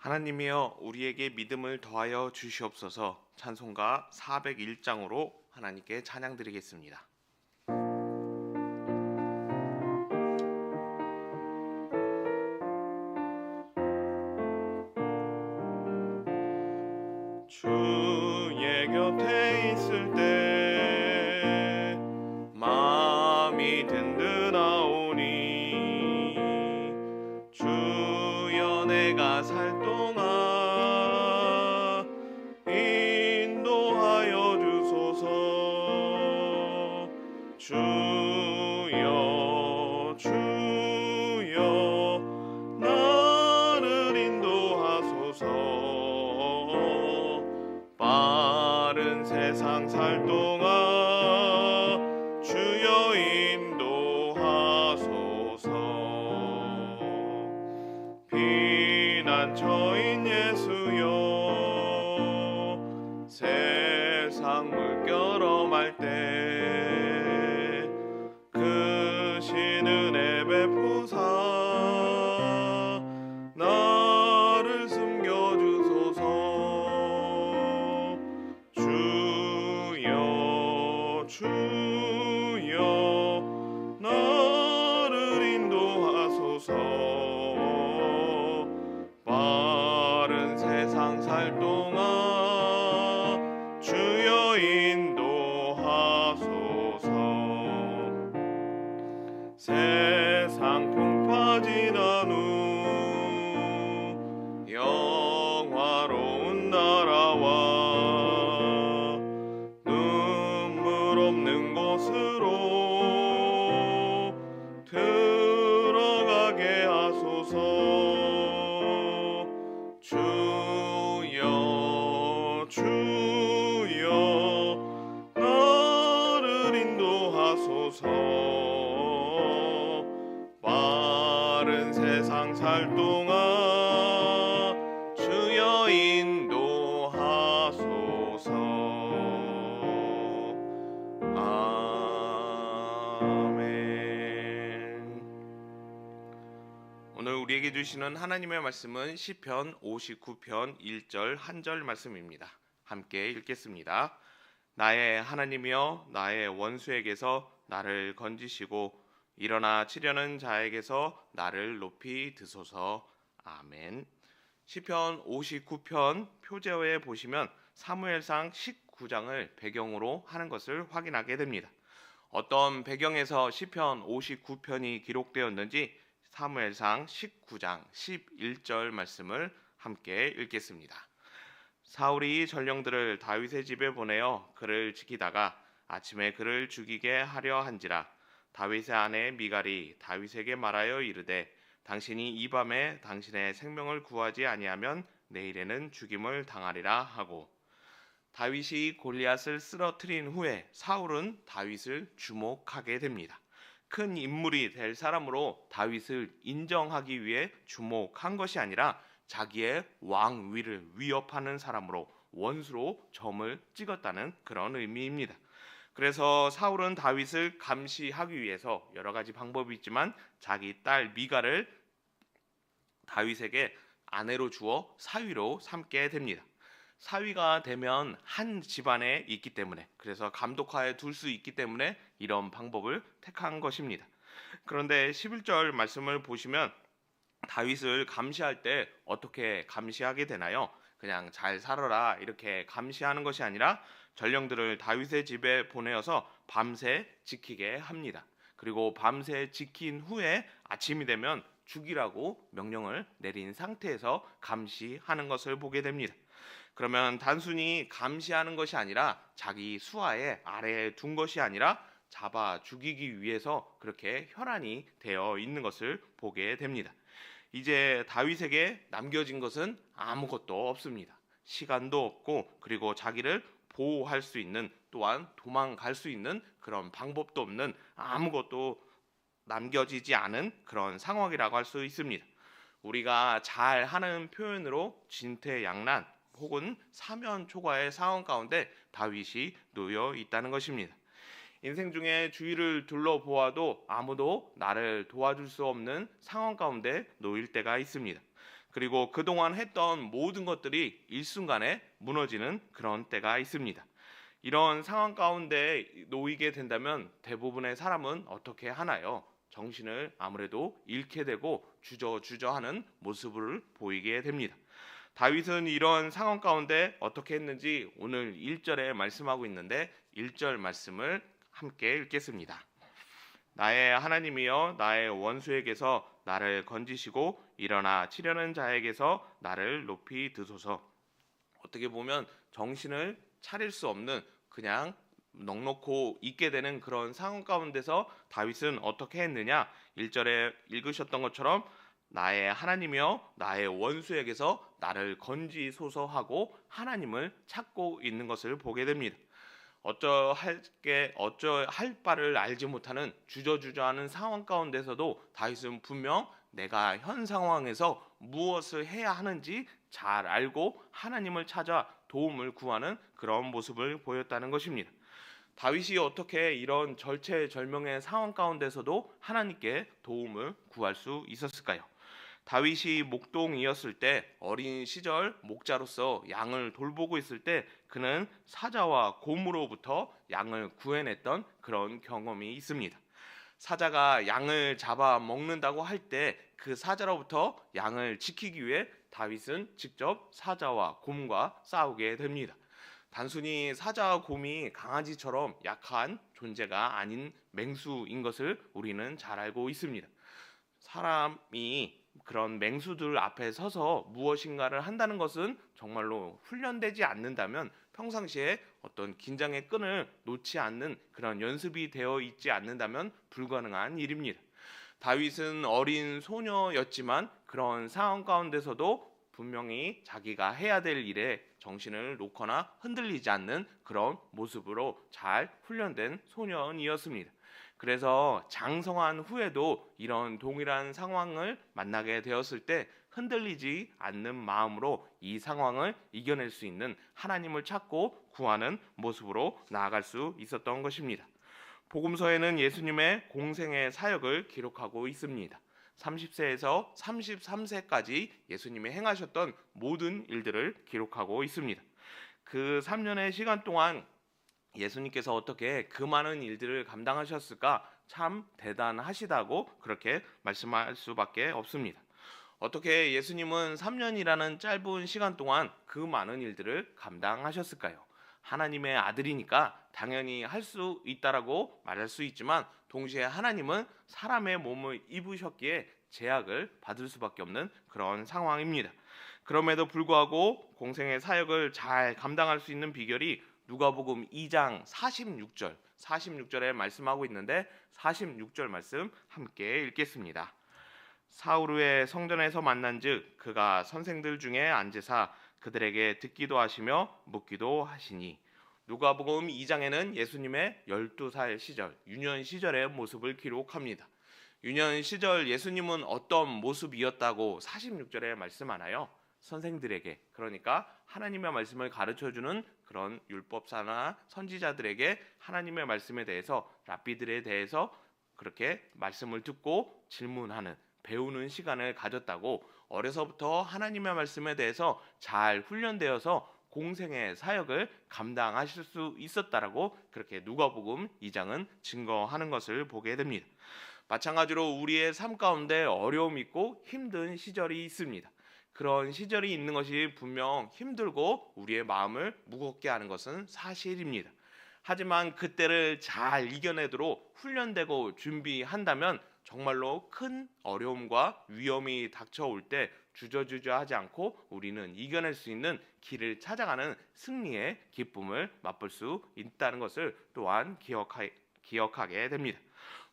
하나님이여 우리에게 믿음을 더하여 주시옵소서. 찬송가 401장으로 하나님께 찬양드리겠습니다. 주의 곁에 있을 때 마음이 든든하오니 주여 내가 살 동안 인도하여 주소서. 주여 주여 나를 인도하소서. 빠른 세상 살 동안 주여 인도하소서. 피난처인 예수여 세상 물결엄할 때 크신 은혜 베푸사 나를 숨겨주소서. 주여 주여 나를 인도하소서. 빠른 세상 살 동안 주여 인도하소서. 세상 풍파 지난 후 영화로운 나라와 눈물 없는 곳으로 들어가게 하소서. 주여 주여 나를 인도하소서. 빠른 세상 살 동안 주여 인도하소서. 아멘. 오늘 우리에게 주시는 하나님의 말씀은 시편 59편 1절 한 절 말씀입니다. 함께 읽겠습니다. 나의 하나님이여 나의 원수에게서 나를 건지시고 일어나 치려는 자에게서 나를 높이 드소서. 아멘. 시편 59편 표제어에 보시면 사무엘상 19장을 배경으로 하는 것을 확인하게 됩니다. 어떤 배경에서 시편 59편이 기록되었는지 사무엘상 19장 11절 말씀을 함께 읽겠습니다. 사울이 전령들을 다윗의 집에 보내어 그를 지키다가 아침에 그를 죽이게 하려 한지라. 다윗의 아내 미갈이 다윗에게 말하여 이르되 당신이 이 밤에 당신의 생명을 구하지 아니하면 내일에는 죽임을 당하리라 하고. 다윗이 골리앗을 쓰러뜨린 후에 사울은 다윗을 주목하게 됩니다. 큰 인물이 될 사람으로 다윗을 인정하기 위해 주목한 것이 아니라 자기의 왕위를 위협하는 사람으로 원수로 점을 찍었다는 그런 의미입니다. 그래서 사울은 다윗을 감시하기 위해서 여러 가지 방법이 있지만 자기 딸 미갈을 다윗에게 아내로 주어 사위로 삼게 됩니다. 사위가 되면 한 집안에 있기 때문에, 그래서 감독하에 둘 수 있기 때문에 이런 방법을 택한 것입니다. 그런데 11절 말씀을 보시면 다윗을 감시할 때 어떻게 감시하게 되나요? 그냥 잘 살아라 이렇게 감시하는 것이 아니라 전령들을 다윗의 집에 보내어서 밤새 지키게 합니다. 그리고 밤새 지킨 후에 아침이 되면 죽이라고 명령을 내린 상태에서 감시하는 것을 보게 됩니다. 그러면 단순히 감시하는 것이 아니라 자기 수하에 아래에 둔 것이 아니라 잡아 죽이기 위해서 그렇게 혈안이 되어 있는 것을 보게 됩니다. 이제 다윗에게 남겨진 것은 아무것도 없습니다. 시간도 없고 그리고 자기를 보호할 수 있는, 또한 도망갈 수 있는 그런 방법도 없는, 아무것도 남겨지지 않은 그런 상황이라고 할 수 있습니다. 우리가 잘 하는 표현으로 진퇴양난 혹은 사면초가의 상황 가운데 다윗이 놓여 있다는 것입니다. 인생 중에 주위를 둘러보아도 아무도 나를 도와줄 수 없는 상황 가운데 놓일 때가 있습니다. 그리고 그동안 했던 모든 것들이 일순간에 무너지는 그런 때가 있습니다. 이런 상황 가운데 놓이게 된다면 대부분의 사람은 어떻게 하나요? 정신을 아무래도 잃게 되고 주저주저하는 모습을 보이게 됩니다. 다윗은 이런 상황 가운데 어떻게 했는지 오늘 1절에 말씀하고 있는데 1절 말씀을 함께 읽겠습니다. 나의 하나님이여 나의 원수에게서 나를 건지시고 일어나 치려는 자에게서 나를 높이 드소서. 어떻게 보면 정신을 차릴 수 없는 그냥 넋놓고 있게 되는 그런 상황 가운데서 다윗은 어떻게 했느냐? 1절에 읽으셨던 것처럼 나의 하나님이여 나의 원수에게서 나를 건지소서 하고 하나님을 찾고 있는 것을 보게 됩니다. 어쩌할 바를 알지 못하는 주저주저하는 상황 가운데서도 다윗은 분명 내가 현 상황에서 무엇을 해야 하는지 잘 알고 하나님을 찾아 도움을 구하는 그런 모습을 보였다는 것입니다. 다윗이 어떻게 이런 절체절명의 상황 가운데서도 하나님께 도움을 구할 수 있었을까요? 다윗이 목동이었을 때 어린 시절 목자로서 양을 돌보고 있을 때 그는 사자와 곰으로부터 양을 구해냈던 그런 경험이 있습니다. 사자가 양을 잡아 먹는다고 할 때 그 사자로부터 양을 지키기 위해 다윗은 직접 사자와 곰과 싸우게 됩니다. 단순히 사자와 곰이 강아지처럼 약한 존재가 아닌 맹수인 것을 우리는 잘 알고 있습니다. 사람이 그런 맹수들 앞에 서서 무엇인가를 한다는 것은 정말로 훈련되지 않는다면 평상시에 어떤 긴장의 끈을 놓지 않는 그런 연습이 되어 있지 않는다면 불가능한 일입니다. 다윗은 어린 소녀였지만 그런 상황 가운데서도 분명히 자기가 해야 될 일에 정신을 놓거나 흔들리지 않는 그런 모습으로 잘 훈련된 소년이었습니다. 그래서 장성한 후에도 이런 동일한 상황을 만나게 되었을 때 흔들리지 않는 마음으로 이 상황을 이겨낼 수 있는 하나님을 찾고 구하는 모습으로 나아갈 수 있었던 것입니다. 복음서에는 예수님의 공생의 사역을 기록하고 있습니다. 30세에서 33세까지 예수님이 행하셨던 모든 일들을 기록하고 있습니다. 그 3년의 시간 동안 예수님께서 어떻게 그 많은 일들을 감당하셨을까? 참 대단하시다고 그렇게 말씀할 수밖에 없습니다. 어떻게 예수님은 3년이라는 짧은 시간 동안 그 많은 일들을 감당하셨을까요? 하나님의 아들이니까 당연히 할 수 있다라고 말할 수 있지만 동시에 하나님은 사람의 몸을 입으셨기에 제약을 받을 수밖에 없는 그런 상황입니다. 그럼에도 불구하고 공생의 사역을 잘 감당할 수 있는 비결이 누가복음 2장 46절에 말씀하고 있는데 46절 말씀 함께 읽겠습니다. 사흘 후에 성전에서 만난즉 그가 선생들 중에 앉으사 그들에게 듣기도 하시며 묻기도 하시니. 누가복음 2장에는 예수님의 12살 시절, 유년 시절의 모습을 기록합니다. 유년 시절 예수님은 어떤 모습이었다고 46절에 말씀하나요? 선생들에게, 그러니까 하나님의 말씀을 가르쳐주는 그런 율법사나 선지자들에게 하나님의 말씀에 대해서 랍비들에 대해서 그렇게 말씀을 듣고 질문하는, 배우는 시간을 가졌다고, 어려서부터 하나님의 말씀에 대해서 잘 훈련되어서 공생의 사역을 감당하실 수 있었다라고 그렇게 누가복음 2장은 증거하는 것을 보게 됩니다. 마찬가지로 우리의 삶 가운데 어려움이 있고 힘든 시절이 있습니다. 그런 시절이 있는 것이 분명 힘들고 우리의 마음을 무겁게 하는 것은 사실입니다. 하지만 그때를 잘 이겨내도록 훈련되고 준비한다면 정말로 큰 어려움과 위험이 닥쳐올 때 주저주저하지 않고 우리는 이겨낼 수 있는 길을 찾아가는 승리의 기쁨을 맛볼 수 있다는 것을 또한 기억하게 됩니다.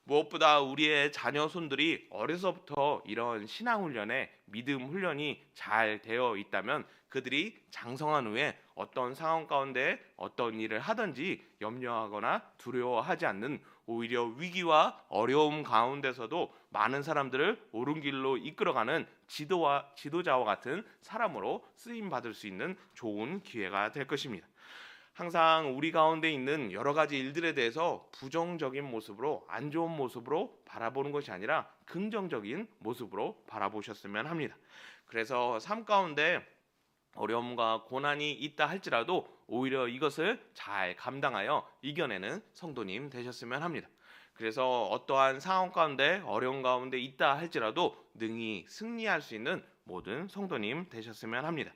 무엇보다 우리의 자녀 손들이 어려서부터 이런 신앙 훈련에 믿음 훈련이 잘 되어 있다면 그들이 장성한 후에 어떤 상황 가운데 어떤 일을 하든지 염려하거나 두려워하지 않는, 오히려 위기와 어려움 가운데서도 많은 사람들을 옳은 길로 이끌어가는 지도자와 같은 사람으로 쓰임 받을 수 있는 좋은 기회가 될 것입니다. 항상 우리 가운데 있는 여러 가지 일들에 대해서 부정적인 모습으로, 안 좋은 모습으로 바라보는 것이 아니라 긍정적인 모습으로 바라보셨으면 합니다. 그래서 삶 가운데 어려움과 고난이 있다 할지라도 오히려 이것을 잘 감당하여 이겨내는 성도님 되셨으면 합니다. 그래서 어떠한 상황 가운데, 어려운 가운데 있다 할지라도 능히 승리할 수 있는 모든 성도님 되셨으면 합니다.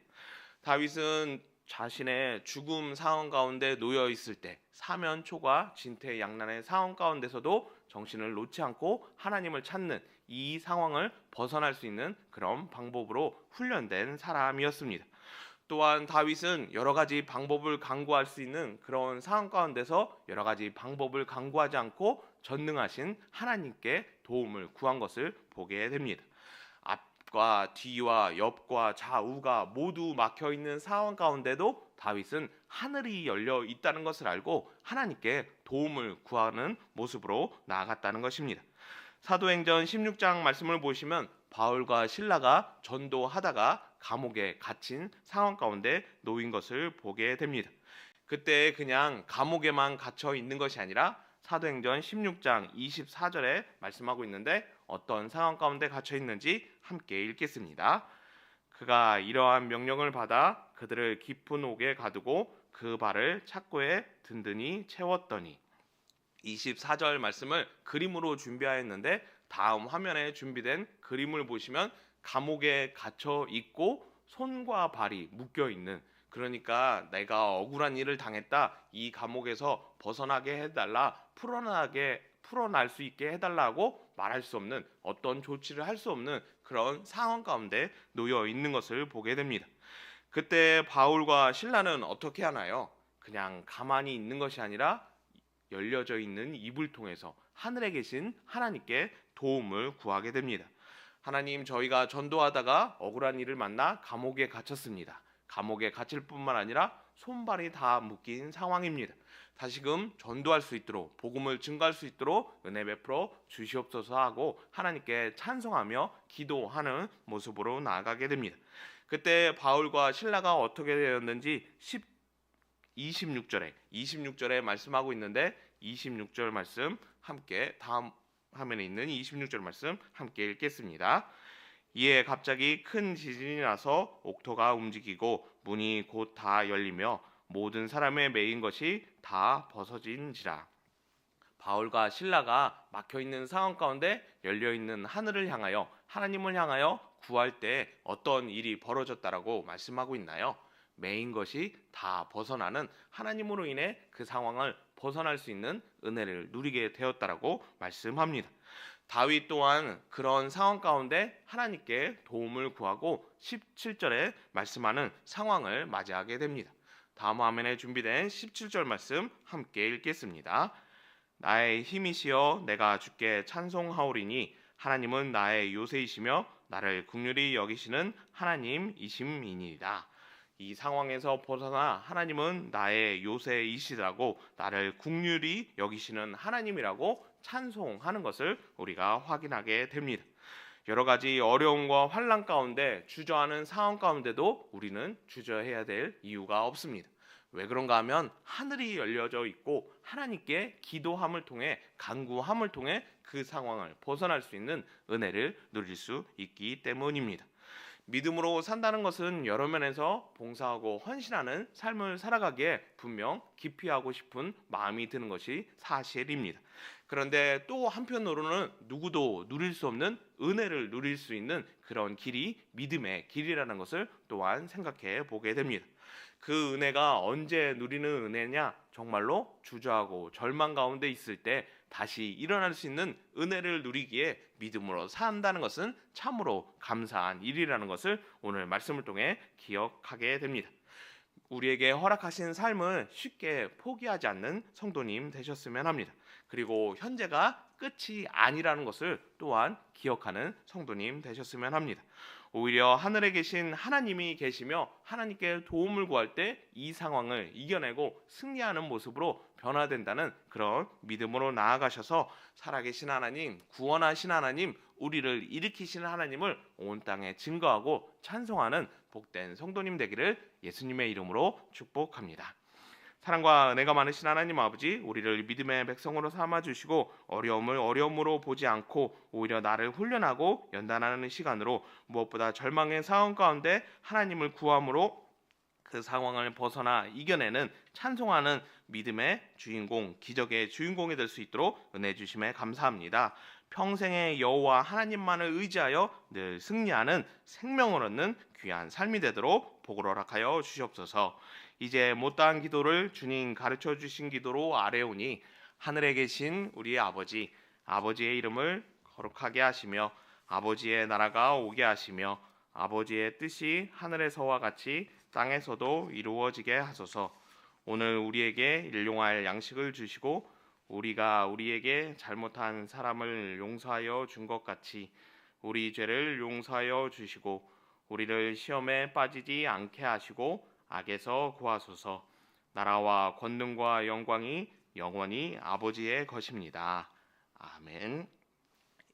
다윗은 자신의 죽음 상황 가운데 놓여 있을 때, 사면초가 진퇴양난의 상황 가운데서도 정신을 놓지 않고 하나님을 찾는 이 상황을 벗어날 수 있는 그런 방법으로 훈련된 사람이었습니다. 또한 다윗은 여러 가지 방법을 강구할 수 있는 그런 상황 가운데서 여러 가지 방법을 강구하지 않고 전능하신 하나님께 도움을 구한 것을 보게 됩니다. 앞과 뒤와 옆과 좌우가 모두 막혀 있는 상황 가운데도 다윗은 하늘이 열려 있다는 것을 알고 하나님께 도움을 구하는 모습으로 나아갔다는 것입니다. 사도행전 16장 말씀을 보시면 바울과 실라가 전도하다가 감옥에 갇힌 상황 가운데 놓인 것을 보게 됩니다. 그때 그냥 감옥에만 갇혀 있는 것이 아니라 사도행전 16장 24절에 말씀하고 있는데 어떤 상황 가운데 갇혀 있는지 함께 읽겠습니다. 그가 이러한 명령을 받아 그들을 깊은 옥에 가두고 그 발을 착고에 든든히 채웠더니 24절 말씀을 그림으로 준비하였는데 다음 화면에 준비된 그림을 보시면 감옥에 갇혀 있고 손과 발이 묶여 있는, 그러니까 내가 억울한 일을 당했다, 이 감옥에서 벗어나게 해달라, 풀어날 수 있게 해달라고 말할 수 없는, 어떤 조치를 할 수 없는 그런 상황 가운데 놓여 있는 것을 보게 됩니다. 그때 바울과 실라는 어떻게 하나요? 그냥 가만히 있는 것이 아니라 열려져 있는 입을 통해서 하늘에 계신 하나님께 도움을 구하게 됩니다. 하나님, 저희가 전도하다가 억울한 일을 만나 감옥에 갇혔습니다. 감옥에 갇힐 뿐만 아니라 손발이 다 묶인 상황입니다. 다시금 전도할 수 있도록, 복음을 증거할 수 있도록 은혜 베풀어 주시옵소서 하고 하나님께 찬송하며 기도하는 모습으로 나아가게 됩니다. 그때 바울과 실라가 어떻게 되었는지 26절에 말씀하고 있는데 26절 말씀 함께 다음 화면에 있는 26절 말씀 함께 읽겠습니다. 이에 갑자기 큰 지진이 나서 옥토가 움직이고 문이 곧 다 열리며 모든 사람의 매인 것이 다 벗어진지라. 바울과 실라가 막혀 있는 상황 가운데 열려 있는 하늘을 향하여, 하나님을 향하여 구할 때 어떤 일이 벌어졌다라고 말씀하고 있나요? 매인 것이 다 벗어나는, 하나님으로 인해 그 상황을 벗어날 수 있는 은혜를 누리게 되었다라고 말씀합니다. 다윗 또한 그런 상황 가운데 하나님께 도움을 구하고 17절에 말씀하는 상황을 맞이하게 됩니다. 다음 화면에 준비된 17절 말씀 함께 읽겠습니다. 나의 힘이시여 내가 주께 찬송하오리니 하나님은 나의 요새이시며 나를 긍휼히 여기시는 하나님이심이니이다. 이 상황에서 벗어나 하나님은 나의 요새이시라고, 나를 긍휼히 여기시는 하나님이라고 찬송하는 것을 우리가 확인하게 됩니다. 여러 가지 어려움과 환난 가운데 주저하는 상황 가운데도 우리는 주저해야 될 이유가 없습니다. 왜 그런가 하면 하늘이 열려져 있고 하나님께 기도함을 통해, 간구함을 통해 그 상황을 벗어날 수 있는 은혜를 누릴 수 있기 때문입니다. 믿음으로 산다는 것은 여러 면에서 봉사하고 헌신하는 삶을 살아가기에 분명 기피하고 싶은 마음이 드는 것이 사실입니다. 그런데 또 한편으로는 누구도 누릴 수 없는 은혜를 누릴 수 있는 그런 길이 믿음의 길이라는 것을 또한 생각해 보게 됩니다. 그 은혜가 언제 누리는 은혜냐? 정말로 주저하고 절망 가운데 있을 때 다시 일어날 수 있는 은혜를 누리기에 믿음으로 산다는 것은 참으로 감사한 일이라는 것을 오늘 말씀을 통해 기억하게 됩니다. 우리에게 허락하신 삶을 쉽게 포기하지 않는 성도님 되셨으면 합니다. 그리고 현재가 끝이 아니라는 것을 또한 기억하는 성도님 되셨으면 합니다. 오히려 하늘에 계신 하나님이 계시며 하나님께 도움을 구할 때 이 상황을 이겨내고 승리하는 모습으로 변화된다는 그런 믿음으로 나아가셔서 살아계신 하나님, 구원하신 하나님, 우리를 일으키시는 하나님을 온 땅에 증거하고 찬송하는 복된 성도님 되기를 예수님의 이름으로 축복합니다. 사랑과 은혜가 많으신 하나님 아버지, 우리를 믿음의 백성으로 삼아 주시고 어려움을 어려움으로 보지 않고 오히려 나를 훈련하고 연단하는 시간으로, 무엇보다 절망의 상황 가운데 하나님을 구함으로 그 상황을 벗어나 이겨내는 찬송하는 믿음의 주인공, 기적의 주인공이 될 수 있도록 은혜 주심에 감사합니다. 평생의 여호와 하나님만을 의지하여 늘 승리하는 생명을 얻는 귀한 삶이 되도록 복을 허락하여 주시옵소서. 이제 못다한 기도를 주님 가르쳐 주신 기도로 아뢰오니, 하늘에 계신 우리 아버지, 아버지의 이름을 거룩하게 하시며 아버지의 나라가 오게 하시며 아버지의 뜻이 하늘에서와 같이 땅에서도 이루어지게 하소서. 오늘 우리에게 일용할 양식을 주시고 우리가 우리에게 잘못한 사람을 용서하여 준 것 같이 우리 죄를 용서하여 주시고 우리를 시험에 빠지지 않게 하시고 악에서 구하소서. 나라와 권능과 영광이 영원히 아버지의 것입니다. 아멘.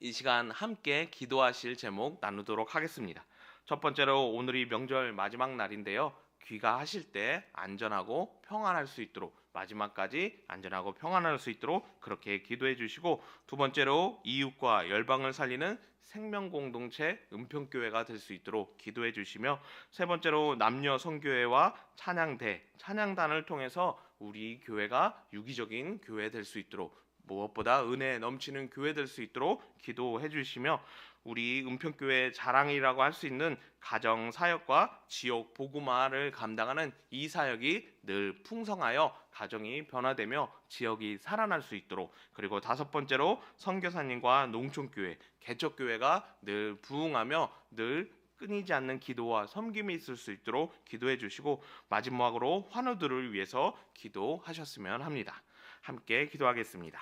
이 시간 함께 기도하실 제목 나누도록 하겠습니다. 첫 번째로, 오늘이 명절 마지막 날인데요. 귀가하실 때 안전하고 평안할 수 있도록, 마지막까지 안전하고 평안할 수 있도록 그렇게 기도해 주시고, 두 번째로 이웃과 열방을 살리는 생명 공동체 은평교회가 될 수 있도록 기도해 주시며, 세 번째로 남녀 선교회와 찬양대, 찬양단을 통해서 우리 교회가 유기적인 교회 될 수 있도록, 무엇보다 은혜 넘치는 교회 될 수 있도록 기도해 주시며, 우리 은평교회 자랑이라고 할 수 있는 가정 사역과 지역 복음화를 감당하는 이 사역이 늘 풍성하여 가정이 변화되며 지역이 살아날 수 있도록, 그리고 다섯 번째로 선교사님과 농촌교회, 개척교회가 늘 부흥하며 늘 끊이지 않는 기도와 섬김이 있을 수 있도록 기도해 주시고, 마지막으로 환우들을 위해서 기도하셨으면 합니다. 함께 기도하겠습니다.